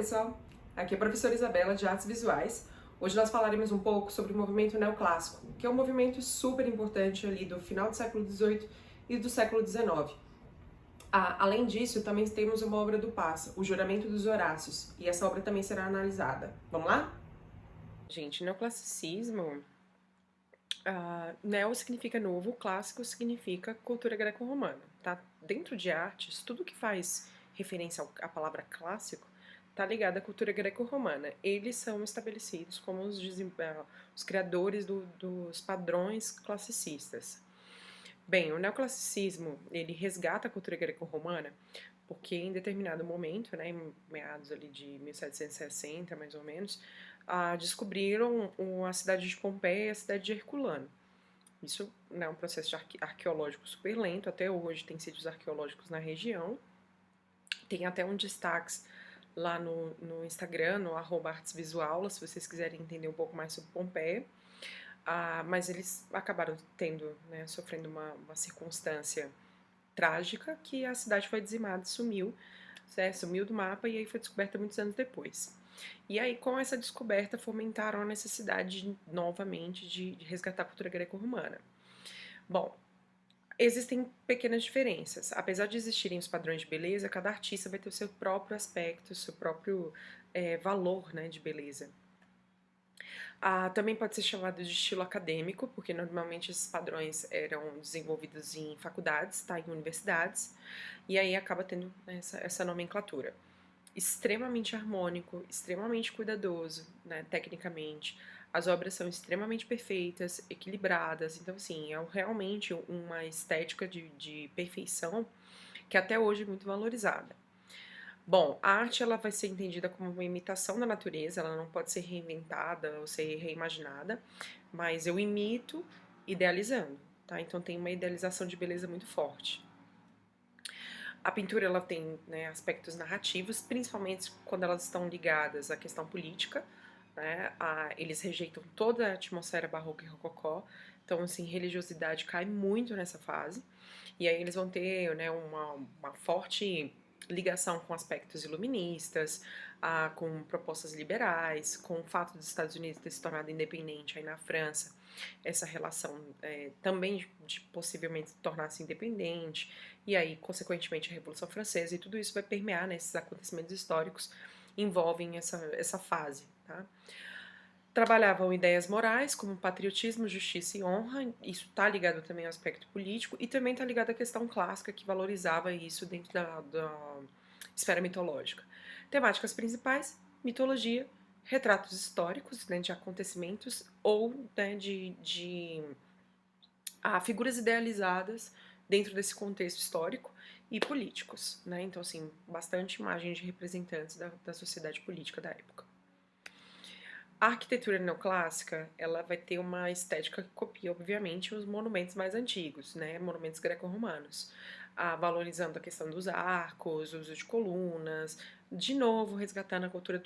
pessoal, aqui é a professora Isabela de Artes Visuais. Hoje nós falaremos um pouco sobre o movimento neoclássico, que é um movimento super importante ali do final do século XVIII e do século XIX. Além disso, também temos uma obra do Passa, O Juramento dos Horácios, e essa obra também será analisada. Vamos lá? Gente, neoclassicismo, neo significa novo, clássico significa cultura greco-romana, tá? Dentro de artes, tudo que faz referência à palavra clássico tá ligado à cultura greco-romana. Eles são estabelecidos como os criadores dos padrões classicistas. Bem, o neoclassicismo, ele resgata a cultura greco-romana porque em determinado momento, né, em meados ali de 1760, mais ou menos, descobriram a cidade de Pompeia e a cidade de Herculano. Isso é um processo arqueológico super lento, até hoje tem sítios arqueológicos na região. Tem até um destaque lá no Instagram, no @artesvisuaula, se vocês quiserem entender um pouco mais sobre Pompeia. Mas eles acabaram sofrendo uma circunstância trágica que a cidade foi dizimada e sumiu, certo? Sumiu do mapa e aí foi descoberta muitos anos depois. E aí, com essa descoberta, fomentaram a necessidade novamente de resgatar a cultura greco-romana. Bom, existem pequenas diferenças. Apesar de existirem os padrões de beleza, cada artista vai ter o seu próprio aspecto, o seu próprio valor, né, de beleza. Também pode ser chamado de estilo acadêmico, porque normalmente esses padrões eram desenvolvidos em faculdades, tá, em universidades, e aí acaba tendo essa nomenclatura. Extremamente harmônico, extremamente cuidadoso, né, tecnicamente. As obras são extremamente perfeitas, equilibradas, então assim, é realmente uma estética de perfeição que até hoje é muito valorizada. Bom, a arte ela vai ser entendida como uma imitação da natureza, ela não pode ser reinventada ou ser reimaginada, mas eu imito idealizando, tá? Então tem uma idealização de beleza muito forte. A pintura ela tem, né, aspectos narrativos, principalmente quando elas estão ligadas à questão política, né? Eles rejeitam toda a atmosfera barroca e rococó, então assim, religiosidade cai muito nessa fase, e aí eles vão ter, né, uma forte ligação com aspectos iluministas, com propostas liberais, com o fato dos Estados Unidos ter se tornado independente aí na França, essa relação também de possivelmente tornar-se independente, e aí, consequentemente, a Revolução Francesa, e tudo isso vai permear, né, esses acontecimentos históricos envolvem essa fase, tá? Trabalhavam ideias morais, como patriotismo, justiça e honra, isso está ligado também ao aspecto político, e também está ligado à questão clássica, que valorizava isso dentro da esfera mitológica. Temáticas principais, mitologia, retratos históricos, né, de acontecimentos, ou né, de figuras idealizadas dentro desse contexto histórico e políticos, né? Então, assim, bastante imagem de representantes da sociedade política da época. A arquitetura neoclássica, ela vai ter uma estética que copia, obviamente, os monumentos mais antigos, né? Monumentos greco-romanos, valorizando a questão dos arcos, o uso de colunas, de novo resgatando a cultura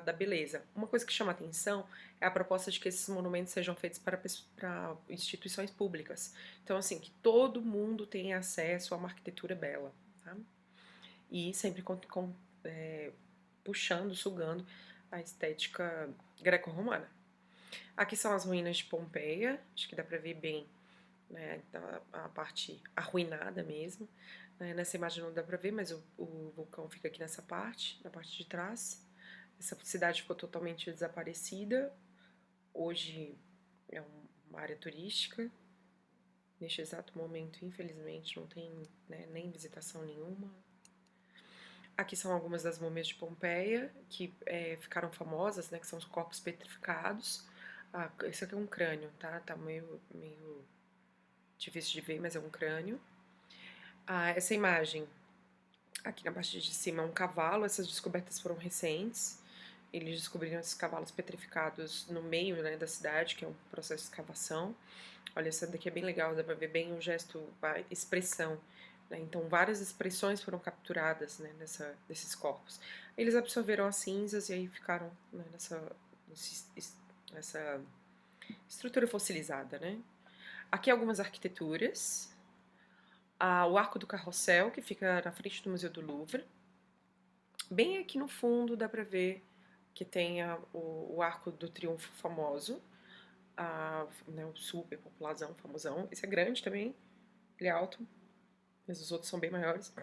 da beleza. Uma coisa que chama atenção é a proposta de que esses monumentos sejam feitos para instituições públicas. Então, assim, que todo mundo tenha acesso a uma arquitetura bela, tá? E sempre puxando, sugando a estética greco-romana. Aqui são as ruínas de Pompeia, acho que dá pra ver bem, né, a parte arruinada mesmo. Nessa imagem não dá pra ver, mas o vulcão fica aqui nessa parte, na parte de trás. Essa cidade ficou totalmente desaparecida. Hoje é uma área turística. Neste exato momento, infelizmente, não tem, né, nem visitação nenhuma. Aqui são algumas das múmias de Pompeia, que ficaram famosas, né, que são os corpos petrificados. Esse aqui é um crânio, tá? Tá meio difícil de ver, mas é um crânio. Essa imagem, aqui na parte de cima, é um cavalo. Essas descobertas foram recentes. Eles descobriram esses cavalos petrificados no meio, né, da cidade, que é um processo de escavação. Olha, essa daqui é bem legal, dá pra ver bem o gesto, a expressão. Então, várias expressões foram capturadas, né, desses corpos. Eles absorveram as cinzas e aí ficaram, né, nessa estrutura fossilizada, né? Aqui algumas arquiteturas. O Arco do Carrossel, que fica na frente do Museu do Louvre. Bem aqui no fundo dá pra ver que tem o Arco do Triunfo famoso, né, o super popularzão, famosão. Esse é grande também, ele é alto, mas os outros são bem maiores.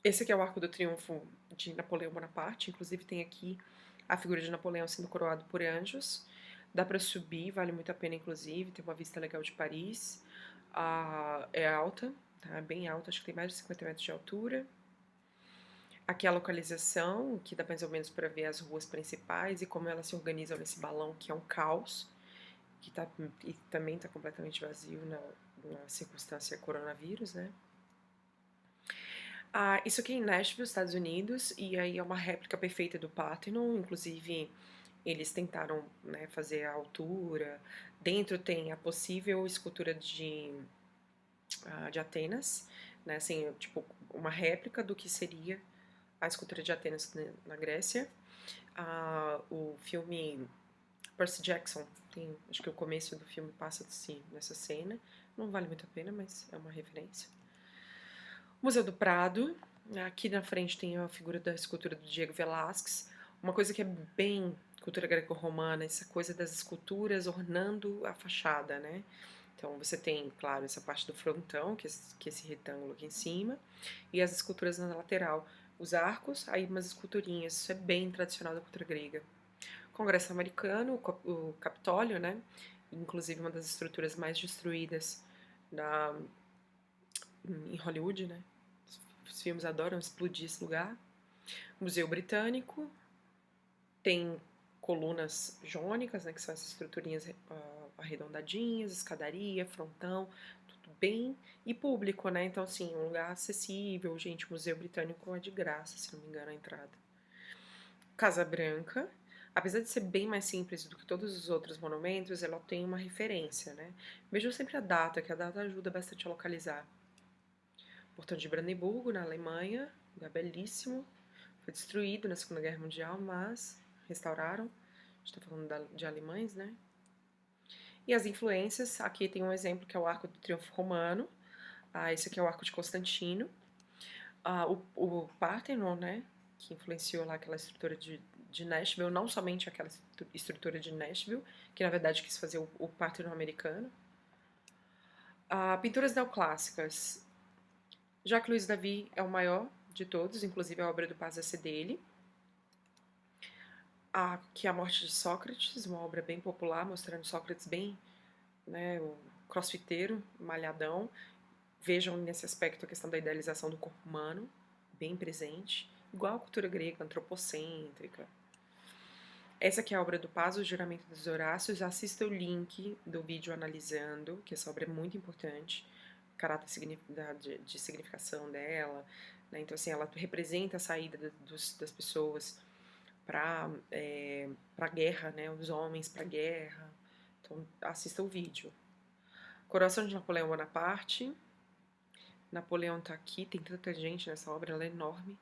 Esse aqui é o Arco do Triunfo de Napoleão Bonaparte, inclusive tem aqui a figura de Napoleão sendo coroado por anjos. Dá pra subir, vale muito a pena, inclusive, tem uma vista legal de Paris. É alta, tá? É bem alta, acho que tem mais de 50 metros de altura. Aqui a localização, que dá mais ou menos para ver as ruas principais e como elas se organizam nesse balão, que é um caos, e também está completamente vazio na circunstância coronavírus, né? Isso aqui é em Nashville, Estados Unidos, e aí é uma réplica perfeita do Parthenon, inclusive eles tentaram, né, fazer a altura. Dentro tem a possível escultura de Atenas, né, assim, tipo, uma réplica do que seria a escultura de Atenas na Grécia. O filme Percy Jackson, acho que o começo do filme passa assim, nessa cena. Não vale muito a pena, mas é uma referência. Museu do Prado. Aqui na frente tem a figura da escultura do Diego Velázquez. Uma coisa que é bem cultura greco-romana, essa coisa das esculturas ornando a fachada, né? Então você tem, claro, essa parte do frontão, que é esse retângulo aqui em cima, e as esculturas na lateral. Os arcos, aí umas esculturinhas. Isso é bem tradicional da cultura grega. Congresso americano, o Capitólio, né? Inclusive uma das estruturas mais destruídas em Hollywood, né? Os filmes adoram explodir esse lugar. Museu Britânico, tem colunas jônicas, né? Que são essas estruturinhas arredondadinhas, escadaria, frontão, tudo bem e público, né? Então, assim, um lugar acessível. Gente, o Museu Britânico é de graça, se não me engano, a entrada. Casa Branca, apesar de ser bem mais simples do que todos os outros monumentos, ela tem uma referência, né? Vejam sempre a data, que a data ajuda bastante a localizar. Portão de Brandeburgo, na Alemanha, lugar belíssimo. Foi destruído na Segunda Guerra Mundial, mas restauraram. A gente está falando de alemães, né? E as influências, aqui tem um exemplo que é o Arco do Triunfo Romano. Esse aqui é o Arco de Constantino. O Parthenon, né? Que influenciou lá aquela estrutura de Nashville, não somente aquela estrutura de Nashville, que na verdade quis fazer o Parthenon americano. Pinturas neoclássicas. Jacques-Louis David é o maior de todos, inclusive a obra do Paz vai ser dele. Aqui A Morte de Sócrates, uma obra bem popular, mostrando Sócrates bem, né, o crossfiteiro, malhadão. Vejam nesse aspecto a questão da idealização do corpo humano, bem presente, igual a cultura grega, antropocêntrica. Essa aqui é a obra do Paz, o Juramento dos Horácios. Assista o link do vídeo analisando, que essa obra é muito importante, o caráter de significação dela, né? Então, assim, ela representa a saída das pessoas para a guerra, né? Os homens para a guerra. Então, assista o vídeo. Coroação de Napoleão Bonaparte. Napoleão tá aqui, tem tanta gente nessa obra, ela é enorme.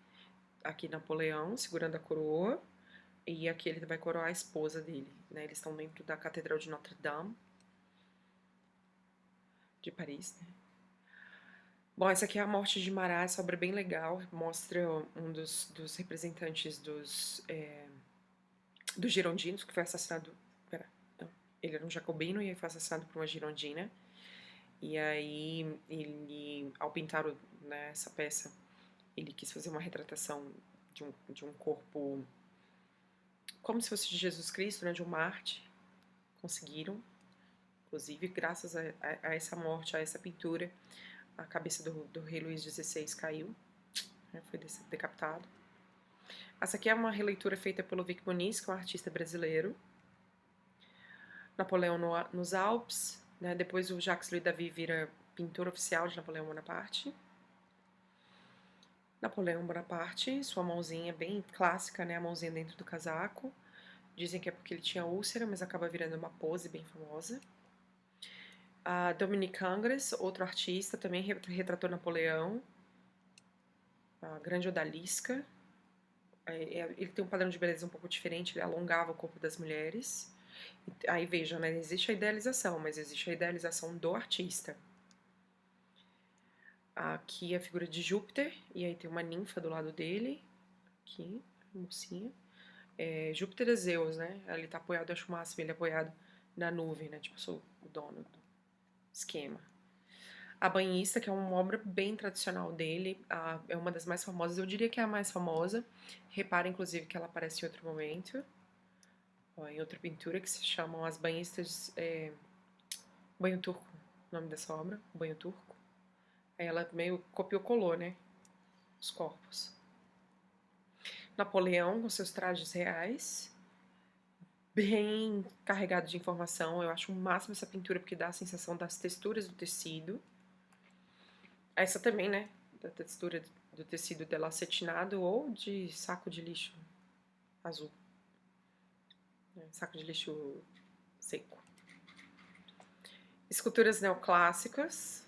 Aqui Napoleão segurando a coroa, e aqui ele vai coroar a esposa dele, né? Eles estão dentro da Catedral de Notre Dame, de Paris, né? Bom, essa aqui é a Morte de Marat, essa obra é bem legal, mostra um dos representantes dos girondinos, que foi assassinado, não, ele era um jacobino e foi assassinado por uma girondina. E aí, ele, ao pintar né, essa peça, ele quis fazer uma retratação de um corpo como se fosse de Jesus Cristo, né, de um Marte. Conseguiram, inclusive, graças a essa morte, a essa pintura, a cabeça do rei Luís XVI caiu, né, foi decapitado. Essa aqui é uma releitura feita pelo Vic Muniz, que é um artista brasileiro. Napoleão nos Alpes, né, depois o Jacques-Louis David vira pintor oficial de Napoleão Bonaparte. Napoleão Bonaparte, sua mãozinha bem clássica, né, a mãozinha dentro do casaco. Dizem que é porque ele tinha úlcera, mas acaba virando uma pose bem famosa. Dominique Ingres, outro artista, também retratou Napoleão. A grande odalisca. Ele tem um padrão de beleza um pouco diferente, ele alongava o corpo das mulheres. Aí vejam, né, existe a idealização, mas existe a idealização do artista. Aqui a figura de Júpiter, e aí tem uma ninfa do lado dele, aqui, mocinha. Júpiter é Zeus, né? Ele tá apoiado, eu acho o máximo, ele é apoiado na nuvem, né? Tipo, eu sou o dono do esquema. A Banhista, que é uma obra bem tradicional dele, é uma das mais famosas, eu diria que é a mais famosa. Repara, inclusive, que ela aparece em outro momento, ó, em outra pintura, que se chamam As Banhistas, Banho Turco, o nome dessa obra, Banho Turco. Aí ela meio copiou-colou, né? Os corpos. Napoleão, com seus trajes reais, bem carregado de informação. Eu acho o máximo essa pintura, porque dá a sensação das texturas do tecido. Essa também, né? Da textura do tecido dela acetinado ou de saco de lixo azul. Saco de lixo seco. Esculturas neoclássicas.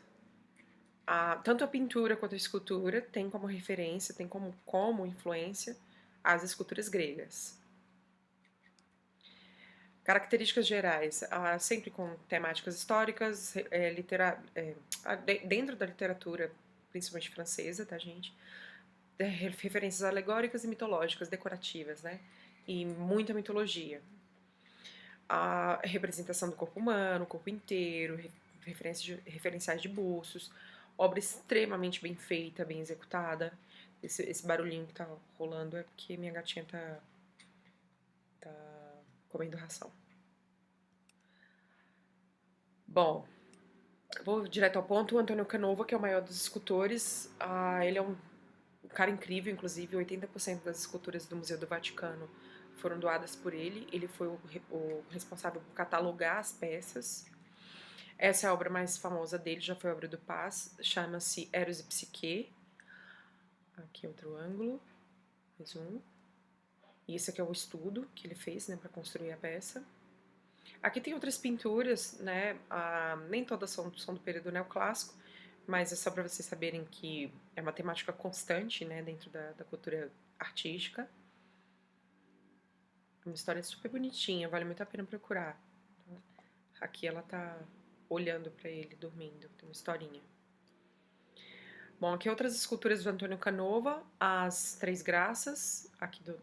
Tanto a pintura quanto a escultura tem como referência, tem como influência as esculturas gregas. Características gerais, sempre com temáticas históricas, dentro da literatura, principalmente francesa, tá, gente? Referências alegóricas e mitológicas, decorativas, né? E muita mitologia. A representação do corpo humano, o corpo inteiro, referenciais de bustos, obra extremamente bem feita, bem executada. Esse barulhinho que tá rolando é porque minha gatinha tá comendo ração. Bom, vou direto ao ponto. O Antônio Canova, que é o maior dos escultores, ele é um cara incrível, inclusive 80% das esculturas do Museu do Vaticano foram doadas por ele. Ele foi o responsável por catalogar as peças. Essa é a obra mais famosa dele, já foi a obra do Paz, chama-se Eros e Psique. Aqui outro ângulo, mais um. E esse aqui é o estudo que ele fez, né, para construir a peça. Aqui tem outras pinturas, né, nem todas são do período neoclássico, mas é só para vocês saberem que é uma temática constante, né, dentro da cultura artística. Uma história super bonitinha, vale muito a pena procurar. Aqui ela tá olhando para ele, dormindo, tem uma historinha. Bom, aqui outras esculturas do Antônio Canova, as Três Graças, aqui do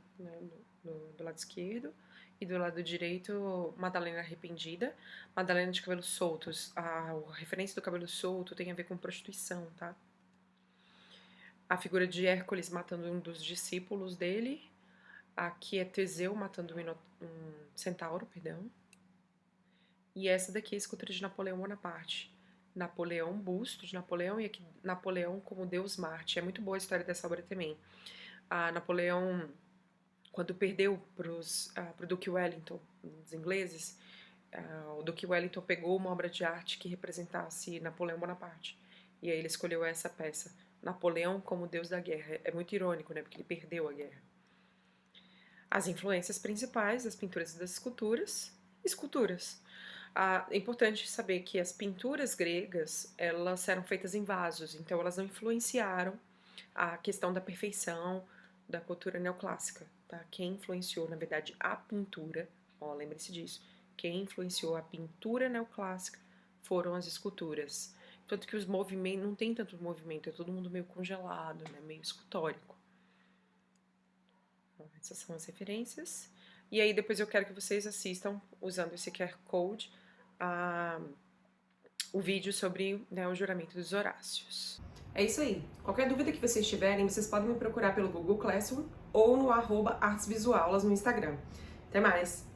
lado esquerdo, e do lado direito, Madalena Arrependida. Madalena de cabelos soltos. A referência do cabelo solto tem a ver com prostituição, tá? A figura de Hércules matando um dos discípulos dele. Aqui é Teseu matando um centauro, perdão. E essa daqui é a escultura de Napoleão Bonaparte. Napoleão, busto de Napoleão, e aqui Napoleão como Deus Marte. É muito boa a história dessa obra também. Napoleão, quando perdeu pro Duque Wellington, os ingleses, o Duque Wellington pegou uma obra de arte que representasse Napoleão Bonaparte. E aí ele escolheu essa peça, Napoleão como Deus da Guerra. É muito irônico, né? Porque ele perdeu a guerra. As influências principais das pinturas e das esculturas. É importante saber que as pinturas gregas, elas eram feitas em vasos, então elas não influenciaram a questão da perfeição da cultura neoclássica, tá? Quem influenciou, na verdade, a pintura, lembre-se disso, quem influenciou a pintura neoclássica foram as esculturas. Tanto que os movimentos, não tem tanto movimento, é todo mundo meio congelado, né? Meio escultórico. Então, essas são as referências. E aí depois eu quero que vocês assistam, usando esse QR Code, o vídeo sobre, né, o juramento dos Horácios. É isso aí. Qualquer dúvida que vocês tiverem, vocês podem me procurar pelo Google Classroom ou no @artesvisuaulas no Instagram. Até mais!